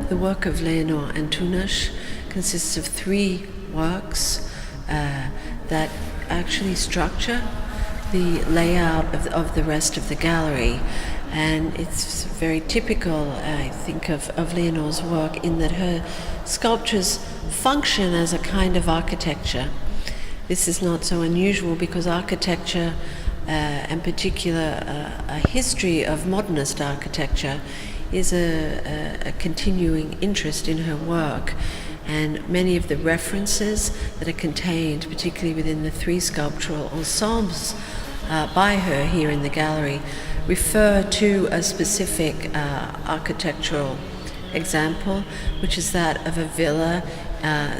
The work of Leonor Antunes consists of 3 works that actually structure the layout of the rest of the gallery. And it's very typical, I think, of Leonor's work in that her sculptures function as a kind of architecture. This is not so unusual because architecture, in particular a history of modernist architecture, is a continuing interest in her work. And many of the references that are contained, particularly within the 3 sculptural ensembles by her here in the gallery, refer to a specific architectural example, which is that of a villa,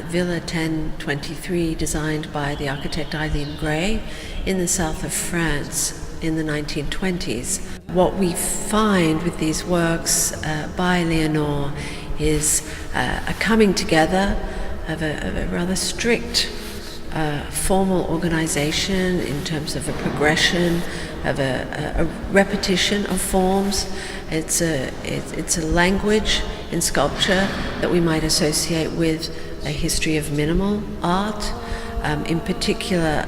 Villa 1023, designed by the architect Eileen Gray in the south of France in the 1920s. What we find with these works by Leonor is a coming together of a rather strict formal organization in terms of a progression, of a repetition of forms. It's a language in sculpture that we might associate with a history of minimal art. In particular,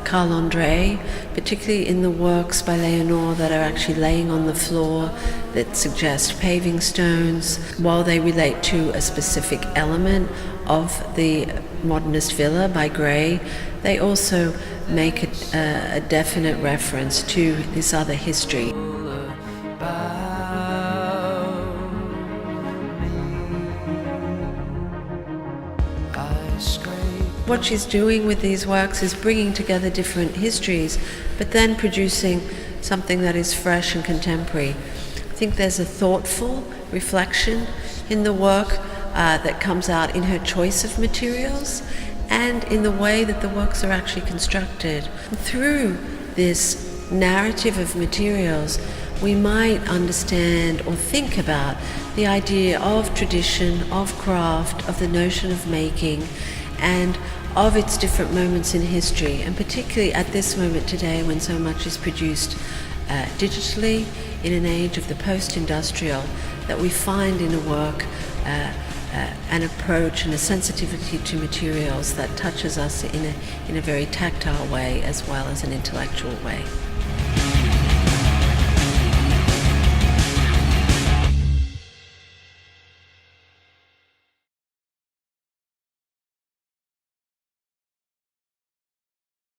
Carl Andre, particularly in the works by Leonor that are actually laying on the floor, that suggest paving stones, while they relate to a specific element of the modernist villa by Gray, they also make a definite reference to this other history. What she's doing with these works is bringing together different histories, but then producing something that is fresh and contemporary. I think there's a thoughtful reflection in the work that comes out in her choice of materials and in the way that the works are actually constructed. Through this narrative of materials, we might understand or think about the idea of tradition, of craft, of the notion of making, and of its different moments in history, and particularly at this moment today when so much is produced digitally in an age of the post-industrial, that we find in a work an approach and a sensitivity to materials that touches us in a very tactile way as well as an intellectual way.